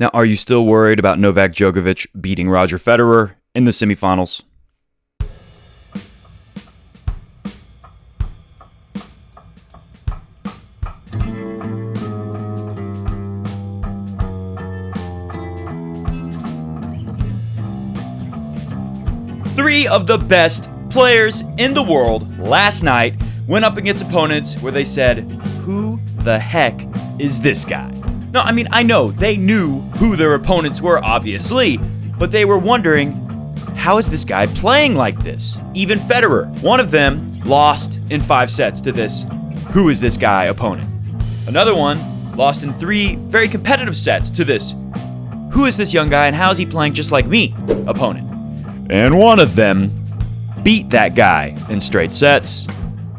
Now, are you still worried about Novak Djokovic beating Roger Federer in the semifinals? Three of the best players in the world last night went up against opponents where they said, "Who the heck is this guy?" No, I mean, I know they knew who their opponents were, obviously, but they were wondering, how is this guy playing like this? Even Federer, one of them, lost in 5 sets to this "who is this guy" opponent. Another one lost in 3 very competitive sets to this "who is this young guy and how is he playing just like me" opponent. And one of them beat that guy in straight sets.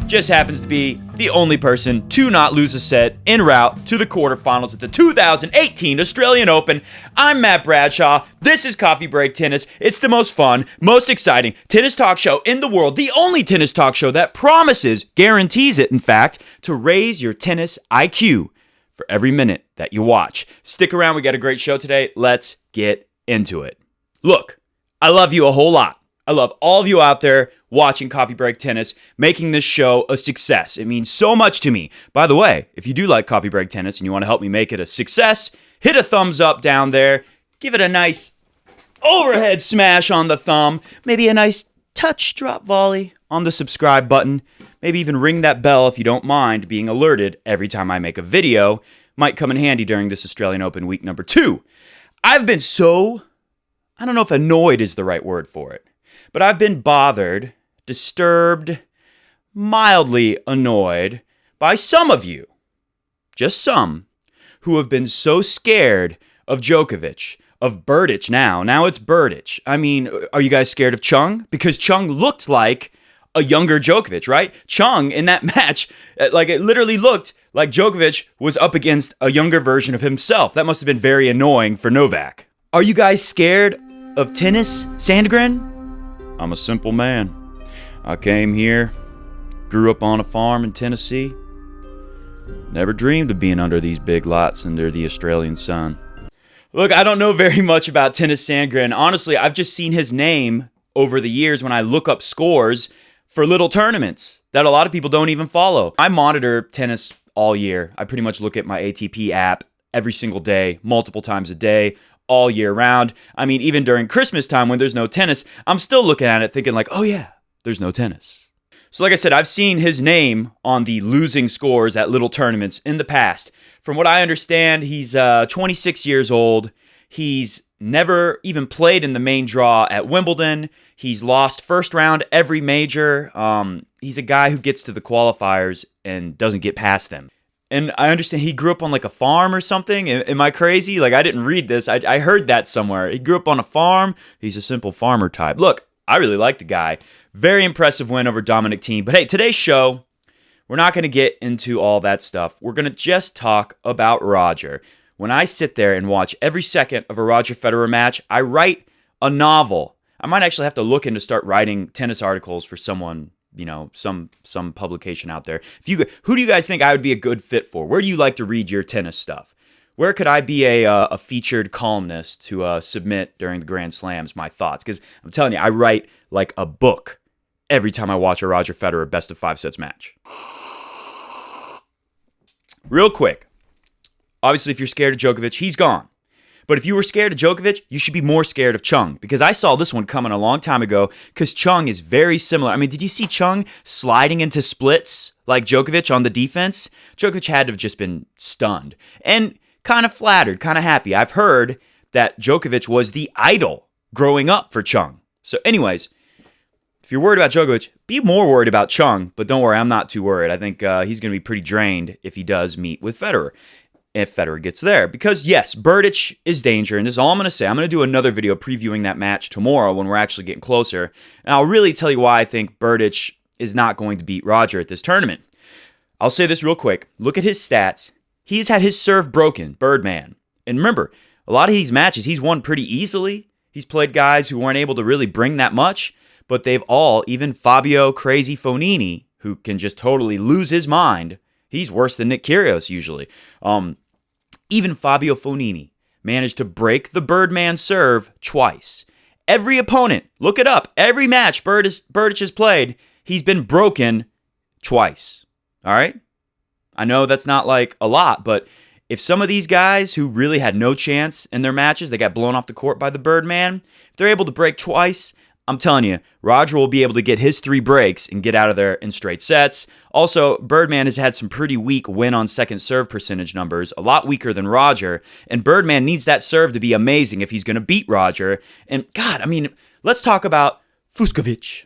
Just happens to be the only person to not lose a set en route to the quarterfinals at the 2018 Australian Open. I'm Matt Bradshaw. This is Coffee Break Tennis. It's the most fun, most exciting tennis talk show in the world. The only tennis talk show that promises, guarantees it, in fact, to raise your tennis IQ for every minute that you watch. Stick around. We got a great show today. Let's get into it. Look, I love you a whole lot. I love all of you out there watching Coffee Break Tennis, making this show a success. It means so much to me. By the way, if you do like Coffee Break Tennis and you want to help me make it a success, hit a thumbs up down there. Give it a nice overhead smash on the thumb. Maybe a nice touch drop volley on the subscribe button. Maybe even ring that bell if you don't mind being alerted every time I make a video. Might come in handy during this Australian Open week number 2. I've been I don't know if annoyed is the right word for it, but I've been bothered, disturbed, mildly annoyed by some of you, just some, who have been so scared of Djokovic, of Berdych now. Now it's Berdych. I mean, are you guys scared of Chung? Because Chung looked like a younger Djokovic, right? Chung in that match, like it literally looked like Djokovic was up against a younger version of himself. That must have been very annoying for Novak. Are you guys scared of tennis, Sandgren? I'm a simple man. I came here, grew up on a farm in Tennessee. Never dreamed of being under these big lights under the Australian sun. Look, I don't know very much about Tennis Sandgren. Honestly, I've just seen his name over the years when I look up scores for little tournaments that a lot of people don't even follow. I monitor tennis all year. I pretty much look at my ATP app every single day, multiple times a day, all year round. I mean, even during Christmas time when there's no tennis, I'm still looking at it thinking like, oh yeah, there's no tennis. So like I said, I've seen his name on the losing scores at little tournaments in the past. From what I understand, he's 26 years old. He's never even played in the main draw at Wimbledon. He's lost first round every major. He's a guy who gets to the qualifiers and doesn't get past them. And I understand he grew up on like a farm or something. Am I crazy? Like, I didn't read this. I heard that somewhere. He grew up on a farm. He's a simple farmer type. Look, I really like the guy. Very impressive win over Dominic Thiem. But hey, today's show, we're not going to get into all that stuff. We're going to just talk about Roger. When I sit there and watch every second of a Roger Federer match, I write a novel. I might actually have to look into start writing tennis articles for someone, you know, some publication out there. Who do you guys think I would be a good fit for? Where do you like to read your tennis stuff? Where could I be a featured columnist to submit during the Grand Slams my thoughts? Because I'm telling you, I write like a book every time I watch a Roger Federer best of 5 sets match. Real quick, obviously if you're scared of Djokovic, he's gone. But if you were scared of Djokovic, you should be more scared of Chung, because I saw this one coming a long time ago because Chung is very similar. I mean, did you see Chung sliding into splits like Djokovic on the defense? Djokovic had to have just been stunned and kind of flattered, kind of happy. I've heard that Djokovic was the idol growing up for Chung. So anyways, if you're worried about Djokovic, be more worried about Chung, but don't worry, I'm not too worried. I think he's going to be pretty drained if he does meet with Federer. If Federer gets there. Because yes, Berdych is danger, and this is all I'm going to say. I'm going to do another video previewing that match tomorrow when we're actually getting closer, and I'll really tell you why I think Berdych is not going to beat Roger at this tournament. I'll say this real quick. Look at his stats. He's had his serve broken, Birdman. And remember, a lot of these matches he's won pretty easily. He's played guys who weren't able to really bring that much, but they've all, even Fabio Crazy Fonini, who can just totally lose his mind. He's worse than Nick Kyrgios usually. Even Fabio Fonini managed to break the Birdman serve twice. Every opponent, look it up, every match Berdych has played, he's been broken twice. All right? I know that's not like a lot, but if some of these guys who really had no chance in their matches, they got blown off the court by the Birdman, if they're able to break twice, I'm telling you, Roger will be able to get his 3 breaks and get out of there in straight sets. Also, Birdman has had some pretty weak win on second serve percentage numbers, a lot weaker than Roger, and Birdman needs that serve to be amazing if he's going to beat Roger. And God, I mean, let's talk about Fucsovics,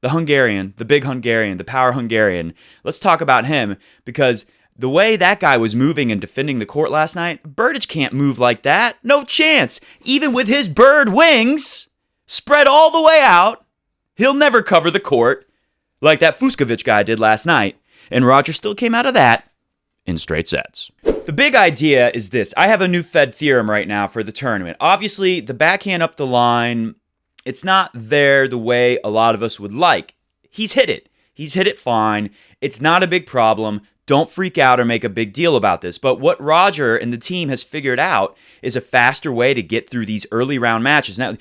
the Hungarian, the big Hungarian, the power Hungarian. Let's talk about him because the way that guy was moving and defending the court last night, Berdych can't move like that. No chance. Even with his bird wings spread all the way out, he'll never cover the court like that Fucsovics guy did last night. And Roger still came out of that in straight sets. The big idea is this. I have a new Fed theorem right now for the tournament. Obviously, the backhand up the line, it's not there the way a lot of us would like. He's hit it. He's hit it fine. It's not a big problem. Don't freak out or make a big deal about this. But what Roger and the team has figured out is a faster way to get through these early round matches. Now,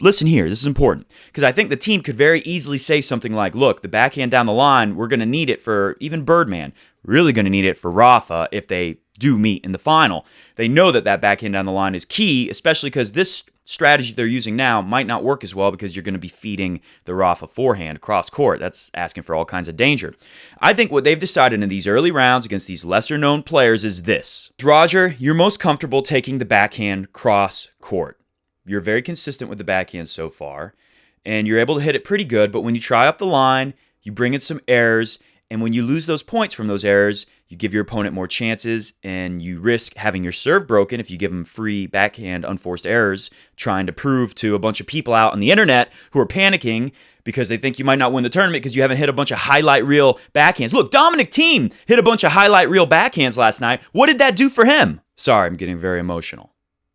listen here, this is important, because I think the team could very easily say something like, look, the backhand down the line, we're going to need it for even Birdman, really going to need it for Rafa if they do meet in the final. They know that that backhand down the line is key, especially because this strategy they're using now might not work as well because you're going to be feeding the Rafa forehand cross court. That's asking for all kinds of danger. I think what they've decided in these early rounds against these lesser known players is this. Roger, you're most comfortable taking the backhand cross court. You're very consistent with the backhand so far, and you're able to hit it pretty good, but when you try up the line, you bring in some errors, and when you lose those points from those errors, you give your opponent more chances, and you risk having your serve broken if you give them free backhand unforced errors, trying to prove to a bunch of people out on the internet who are panicking because they think you might not win the tournament because you haven't hit a bunch of highlight reel backhands. Look, Dominic Thiem hit a bunch of highlight reel backhands last night. What did that do for him? Sorry, I'm getting very emotional.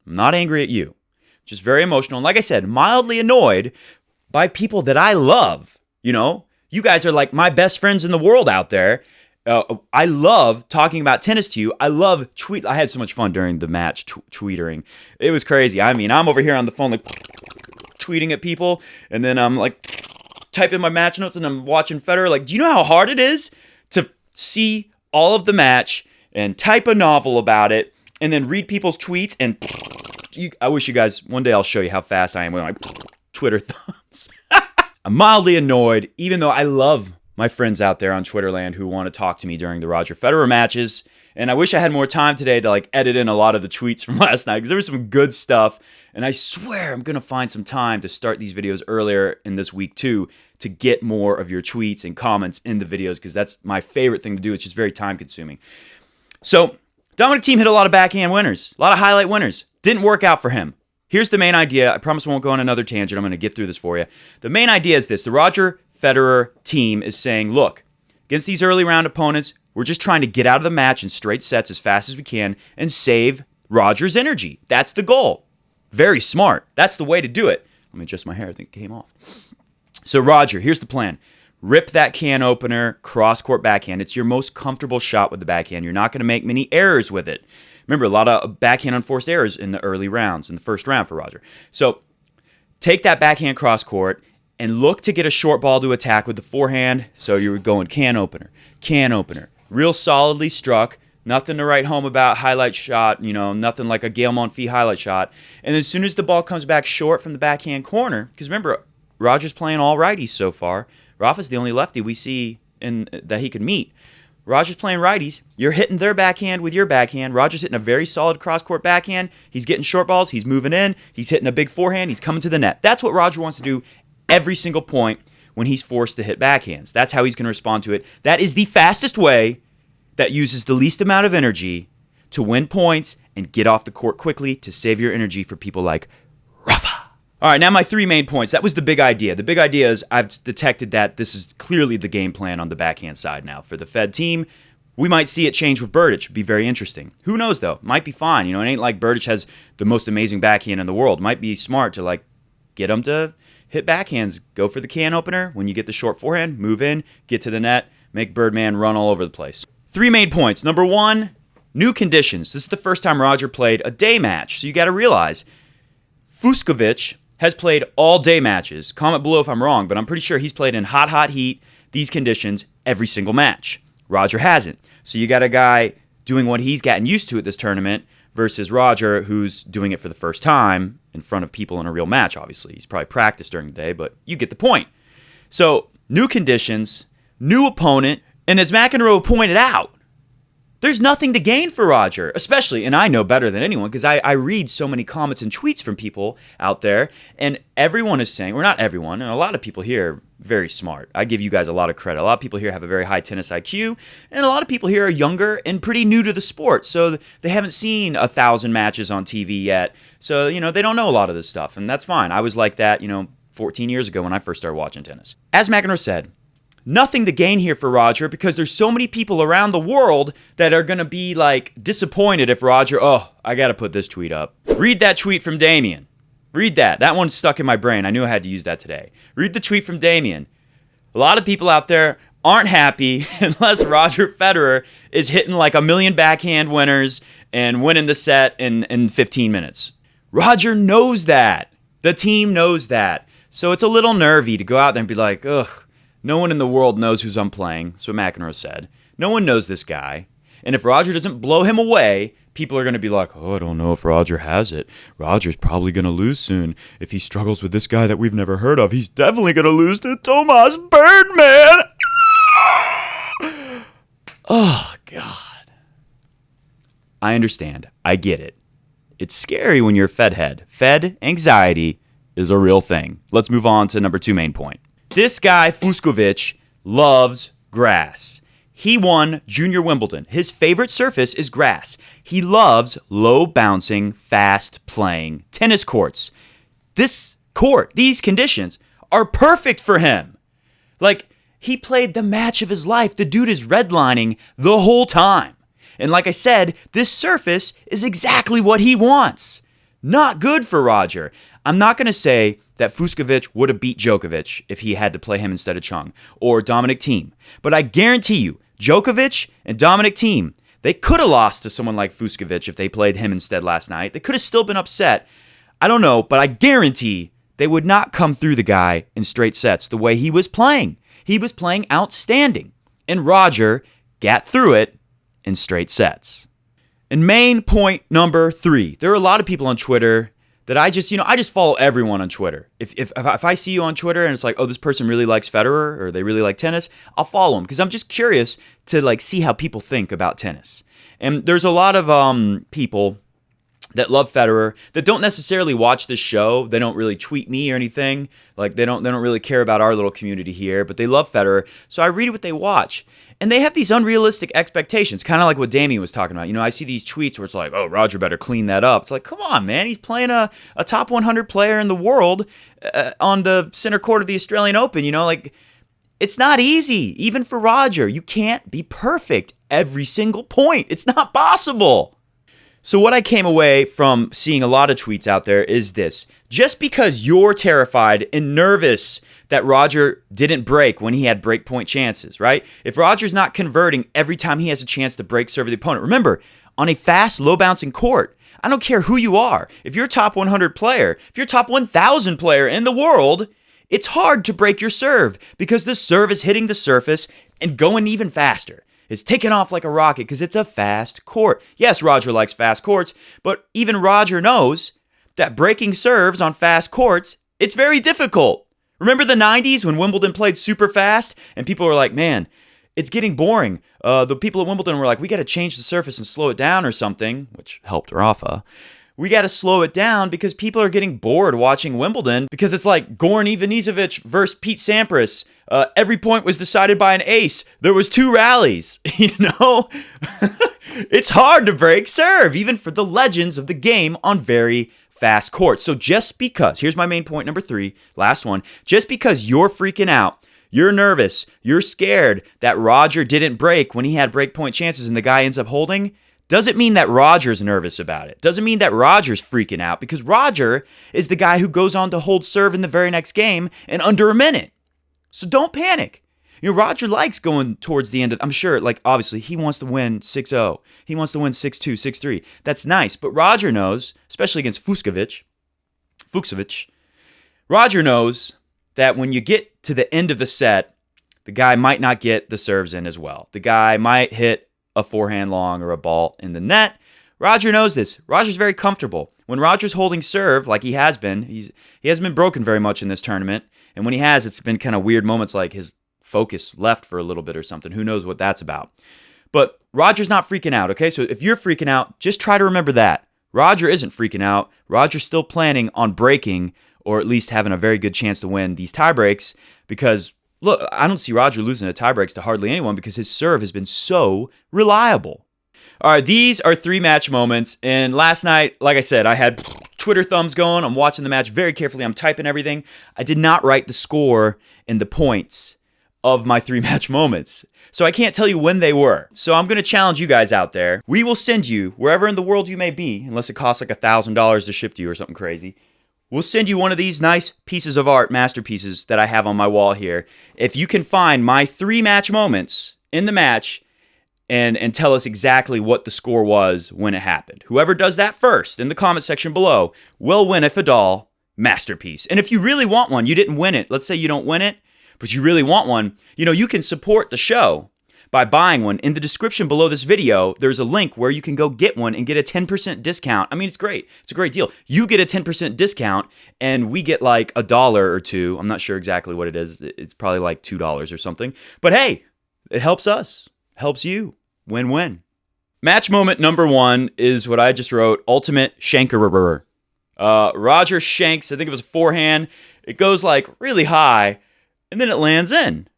I'm not angry at you. Just very emotional. And like I said, mildly annoyed by people that I love. You know, you guys are like my best friends in the world out there. I love talking about tennis to you. I love tweet. I had so much fun during the match tweetering. It was crazy. I mean, I'm over here on the phone like tweeting at people, and then I'm like typing my match notes, and I'm watching Federer. Like, do you know how hard it is to see all of the match and type a novel about it, and then read people's tweets and I wish you guys, one day I'll show you how fast I am with my Twitter thumbs. I'm mildly annoyed, even though I love my friends out there on Twitterland who want to talk to me during the Roger Federer matches. And I wish I had more time today to like edit in a lot of the tweets from last night because there was some good stuff. And I swear I'm going to find some time to start these videos earlier in this week too to get more of your tweets and comments in the videos because that's my favorite thing to do. It's just very time consuming. So Dominic Thiem hit a lot of backhand winners, a lot of highlight winners. Didn't work out for him. Here's the main idea. I promise I won't go on another tangent. I'm going to get through this for you. The main idea is this. The Roger Federer team is saying, look, against these early round opponents, we're just trying to get out of the match in straight sets as fast as we can and save Roger's energy. That's the goal. Very smart. That's the way to do it. Let me adjust my hair. I think it came off. So Roger, here's the plan. Rip that can opener, cross-court backhand. It's your most comfortable shot with the backhand. You're not going to make many errors with it. Remember, a lot of backhand unforced errors in the early rounds, in the first round for Roger. So take that backhand cross-court and look to get a short ball to attack with the forehand. So you're going can opener. Real solidly struck. Nothing to write home about highlight shot, nothing like a Gael Monfils highlight shot. And as soon as the ball comes back short from the backhand corner, because remember, Roger's playing all righties so far. Rafa's the only lefty we see that he could meet. Roger's playing righties. You're hitting their backhand with your backhand. Roger's hitting a very solid cross-court backhand. He's getting short balls. He's moving in. He's hitting a big forehand. He's coming to the net. That's what Roger wants to do every single point when he's forced to hit backhands. That's how he's going to respond to it. That is the fastest way that uses the least amount of energy to win points and get off the court quickly to save your energy for people like Rafa. All right, now my 3 main points. That was the big idea. The big idea is I've detected that this is clearly the game plan on the backhand side now. For the Fed team, we might see it change with Berdych. It'd be very interesting. Who knows, though? Might be fine. It ain't like Berdych has the most amazing backhand in the world. Might be smart to, get him to hit backhands. Go for the can opener. When you get the short forehand, move in, get to the net, make Birdman run all over the place. 3 main points. Number 1, new conditions. This is the first time Roger played a day match. So you got to realize, Fucsovics has played all day matches. Comment below if I'm wrong, but I'm pretty sure he's played in hot heat, these conditions, every single match. Roger hasn't. So you got a guy doing what he's gotten used to at this tournament versus Roger, who's doing it for the first time in front of people in a real match, obviously. He's probably practiced during the day, but you get the point. So, new conditions, new opponent, and as McEnroe pointed out, there's nothing to gain for Roger, especially, and I know better than anyone because I read so many comments and tweets from people out there, and everyone is saying, or not everyone, and a lot of people here are very smart. I give you guys a lot of credit. A lot of people here have a very high tennis IQ, and a lot of people here are younger and pretty new to the sport, so they haven't seen 1,000 matches on TV yet, so, they don't know a lot of this stuff, and that's fine. I was like that, 14 years ago when I first started watching tennis. As McEnroe said, nothing to gain here for Roger because there's so many people around the world that are going to be disappointed if Roger, I got to put this tweet up. Read that tweet from Damien. Read that. That one stuck in my brain. I knew I had to use that today. Read the tweet from Damien. A lot of people out there aren't happy unless Roger Federer is hitting like 1 million backhand winners and winning the set in 15 minutes. Roger knows that. The team knows that. So it's a little nervy to go out there and be like, ugh. No one in the world knows who's I'm playing. That's what McEnroe said. No one knows this guy. And if Roger doesn't blow him away, people are going to be like, I don't know if Roger has it. Roger's probably going to lose soon. If he struggles with this guy that we've never heard of, he's definitely going to lose to Thomas Birdman. Oh, God. I understand. I get it. It's scary when you're a Fed head. Fed anxiety is a real thing. Let's move on to number 2 main point. This guy, Fucsovics, loves grass. He won Junior Wimbledon. His favorite surface is grass. He loves low-bouncing, fast-playing tennis courts. This court, these conditions, are perfect for him. He played the match of his life. The dude is redlining the whole time. And like I said, this surface is exactly what he wants. Not good for Roger. I'm not going to say that Fucsovics would have beat Djokovic if he had to play him instead of Chung, or Dominic Thiem. But I guarantee you, Djokovic and Dominic Thiem, they could have lost to someone like Fucsovics if they played him instead last night. They could have still been upset. I don't know, but I guarantee they would not come through the guy in straight sets the way he was playing. He was playing outstanding. And Roger got through it in straight sets. And main point number 3. There are a lot of people on Twitter that I just follow everyone on Twitter. If I see you on Twitter and it's like, oh, this person really likes Federer or they really like tennis, I'll follow them because I'm just curious to see how people think about tennis. And there's a lot of people that love Federer that don't necessarily watch this show. They don't really tweet me or anything. They don't really care about our little community here, but they love Federer. So I read what they watch. And they have these unrealistic expectations, kind of like what Damien was talking about. I see these tweets where it's like, oh, Roger better clean that up. It's like, come on, man. He's playing a top 100 player in the world on the center court of the Australian Open. It's not easy, even for Roger. You can't be perfect every single point. It's not possible. So what I came away from seeing a lot of tweets out there is this. Just because you're terrified and nervous that Roger didn't break when he had break point chances, right? If Roger's not converting every time he has a chance to break serve the opponent, remember, on a fast, low-bouncing court, I don't care who you are. If you're a top 100 player, if you're a top 1,000 player in the world, it's hard to break your serve because the serve is hitting the surface and going even faster. It's taking off like a rocket because it's a fast court. Yes, Roger likes fast courts, but even Roger knows that breaking serves on fast courts, it's very difficult. Remember the 90s when Wimbledon played super fast and people were like, man, it's getting boring. The people at Wimbledon were like, we got to change the surface and slow it down or something, which helped Rafa. We got to slow it down because people are getting bored watching Wimbledon because it's like Goran Ivanisevic versus Pete Sampras. Every point was decided by an ace. There was 2 rallies, It's hard to break serve, even for the legends of the game on very fast courts. So just because, here's my main point number 3, last one, just because you're freaking out, you're nervous, you're scared that Roger didn't break when he had break point chances and the guy ends up holding, doesn't mean that Roger's nervous about it. Doesn't mean that Roger's freaking out because Roger is the guy who goes on to hold serve in the very next game in under a minute. So don't panic. Roger likes going towards the end of, I'm sure, like, obviously, he wants to win 6-0. He wants to win 6-2, 6-3. That's nice. But Roger knows, especially against Fucsovics, Roger knows that when you get to the end of the set, the guy might not get the serves in as well. The guy might hit a forehand long or a ball in the net. Roger knows this. Roger's very comfortable. When Roger's holding serve, like he has been, he hasn't been broken very much in this tournament. And when he has, it's been kind of weird moments like his focus left for a little bit or something. Who knows what that's about. But Roger's not freaking out, okay? So if you're freaking out, just try to remember that. Roger isn't freaking out. Roger's still planning on breaking or at least having a very good chance to win these tie breaks because, look, I don't see Roger losing a tie breaks to hardly anyone because his serve has been so reliable. All right, these are 3 match moments. And last night, like I said, I had Twitter thumbs going. I'm watching the match very carefully. I'm typing everything. I did not write the score and the points of my 3 match moments. So I can't tell you when they were. So I'm going to challenge you guys out there. We will send you, wherever in the world you may be, unless it costs like $1,000 to ship to you or something crazy, we'll send you one of these nice pieces of art, masterpieces that I have on my wall here. If you can find my 3 match moments in the match and tell us exactly what the score was when it happened. Whoever does that first in the comment section below will win a Fedal masterpiece. And if you really want one, you didn't win it. Let's say you don't win it, but you really want one. You can support the show by buying one. In the description below this video, there's a link where you can go get one and get a 10% discount. I mean, it's great. It's a great deal. You get a 10% discount, and we get like $1 or $2. I'm not sure exactly what it is. It's probably like $2 or something. But hey, it helps us. Helps you. Win-win. Match moment number 1 is what I just wrote, ultimate shankerer. Roger shanks, I think it was a forehand. It goes like really high, and then it lands in.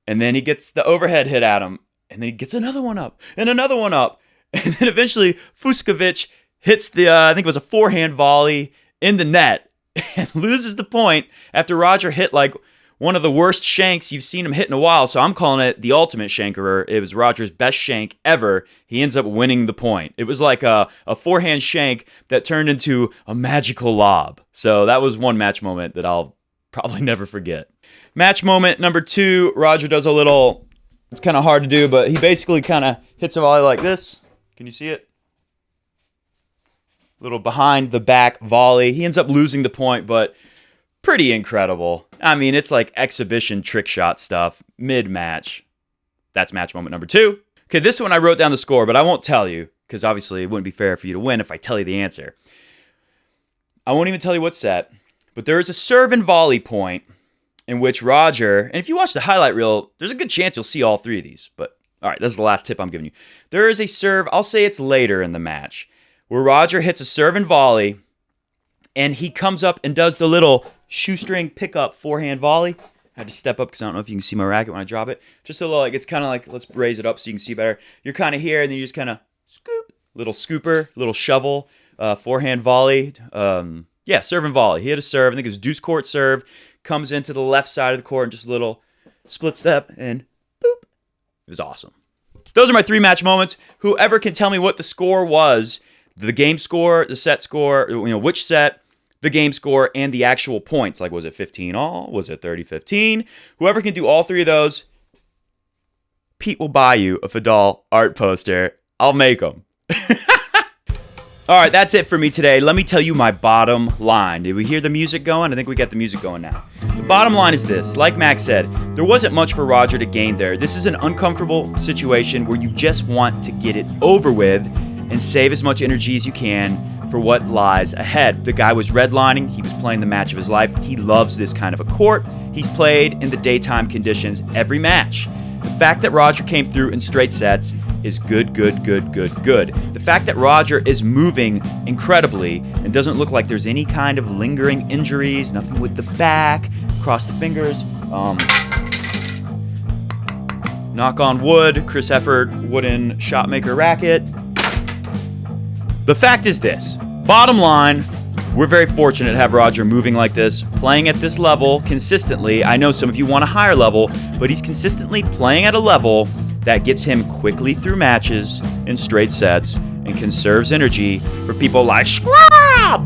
And then he gets the overhead hit at him, and then he gets another one up, and another one up. And then eventually Fucsovics hits the, I think it was a forehand volley in the net, and loses the point after Roger hit like one of the worst shanks you've seen him hit in a while. So I'm calling it the ultimate shankerer. It was Roger's best shank ever. He ends up winning the point. It was like a forehand shank that turned into a magical lob. So that was one match moment that I'll probably never forget. Match moment number 2, Roger does a little, it's kind of hard to do, but he basically kind of hits a volley like this. Can you see it? Little behind the back volley. He ends up losing the point, but pretty incredible. I mean, it's like exhibition trick shot stuff mid-match. That's match moment number 2. Okay, this one I wrote down the score, but I won't tell you because obviously it wouldn't be fair for you to win if I tell you the answer. I won't even tell you what set, but there is a serve and volley point in which Roger, and if you watch the highlight reel, there's a good chance you'll see all 3 of these. But all right, this is the last tip I'm giving you. There is a serve, I'll say it's later in the match, where Roger hits a serve and volley, and he comes up and does the little shoestring pickup forehand volley. I had to step up because I don't know if you can see my racket when I drop it. Just a little, like, it's kind of like, let's raise it up so you can see better. You're kind of here, and then you just kind of scoop. Little scooper, little shovel, forehand volley. Serve and volley. He hit a serve. I think it was deuce court serve. Comes into the left side of the court and just a little split step, and boop. It was awesome. Those are my 3 match moments. Whoever can tell me what the score was, the game score, the set score, which set, the game score, and the actual points. Like, was it 15 all? Was it 30-15? Whoever can do all 3 of those, Pete will buy you a Fedal art poster. I'll make them. All right, that's it for me today. Let me tell you my bottom line. Did we hear the music going? I think we got the music going now. The bottom line is this. Like Max said, there wasn't much for Roger to gain there. This is an uncomfortable situation where you just want to get it over with and save as much energy as you can for what lies ahead. The guy was redlining. He was playing the match of his life. He loves this kind of a court. He's played in the daytime conditions every match. The fact that Roger came through in straight sets is good. The fact that Roger is moving incredibly and doesn't look like there's any kind of lingering injuries, nothing with the back, cross the fingers, knock on wood, Chris Effort wooden shotmaker racket. The fact is this, bottom line, we're very fortunate to have Roger moving like this, playing at this level consistently. I know some of you want a higher level, but he's consistently playing at a level that gets him quickly through matches in straight sets and conserves energy for people like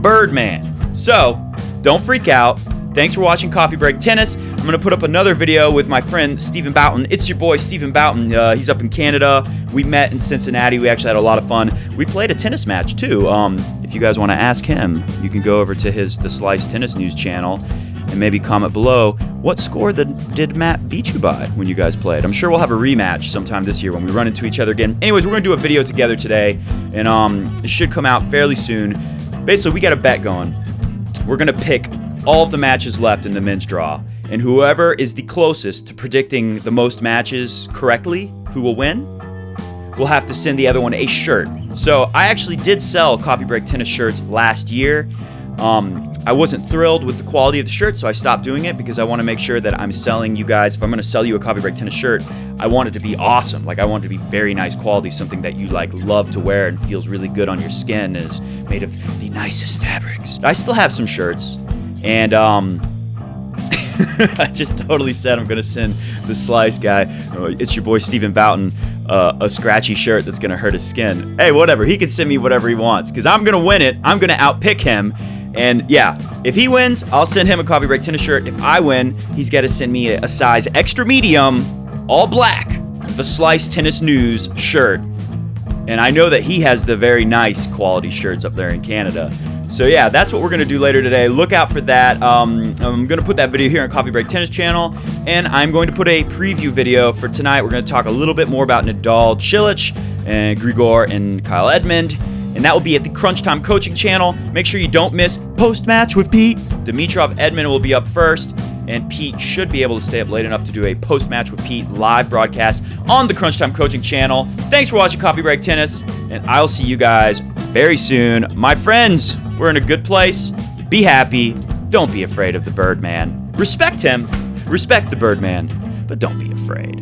Birdman. So, don't freak out. Thanks for watching Coffee Break Tennis. I'm going to put up another video with my friend Stephen Boughton. It's your boy Stephen Boughton. He's up in Canada. We met in Cincinnati. We actually had a lot of fun. We played a tennis match too. If you guys want to ask him, you can go over to the Slice Tennis News channel and maybe comment below what score did Matt beat you by when you guys played. I'm sure we'll have a rematch sometime this year when we run into each other again. Anyways, we're going to do a video together today, and it should come out fairly soon. Basically, we got a bet going. We're going to pick all of the matches left in the men's draw, and whoever is the closest to predicting the most matches correctly, who will win, will have to send the other one a shirt. So I actually did sell Coffee Break Tennis shirts last year. I wasn't thrilled with the quality of the shirt, so I stopped doing it because I want to make sure that I'm selling you guys. If I'm going to sell you a Coffee Break Tennis shirt, I want it to be awesome. Like, I want it to be very nice quality, something that you like love to wear and feels really good on your skin, and is made of the nicest fabrics. I still have some shirts, and I just totally said I'm going to send the Slice guy, it's your boy Stephen Boughton, a scratchy shirt that's going to hurt his skin. Hey, whatever. He can send me whatever he wants because I'm going to win it. I'm going to outpick him. And yeah, if he wins, I'll send him a Coffee Break Tennis shirt. If I win, he's got to send me a size extra medium, all black, the Slice Tennis News shirt. And I know that he has the very nice quality shirts up there in Canada. So yeah, that's what we're going to do later today. Look out for that. I'm going to put that video here on Coffee Break Tennis channel, and I'm going to put a preview video for tonight. We're going to talk a little bit more about Nadal, Cilic, and Grigor, and Kyle Edmund. And that will be at the Crunch Time Coaching channel. Make sure you don't miss post-match with Pete. Dimitrov Edmund will be up first, and Pete should be able to stay up late enough to do a post-match with Pete live broadcast on the Crunch Time Coaching channel. Thanks for watching Coffee Break Tennis, and I'll see you guys very soon. My friends, we're in a good place. Be happy. Don't be afraid of the Birdman. Respect him. Respect the Birdman, but don't be afraid.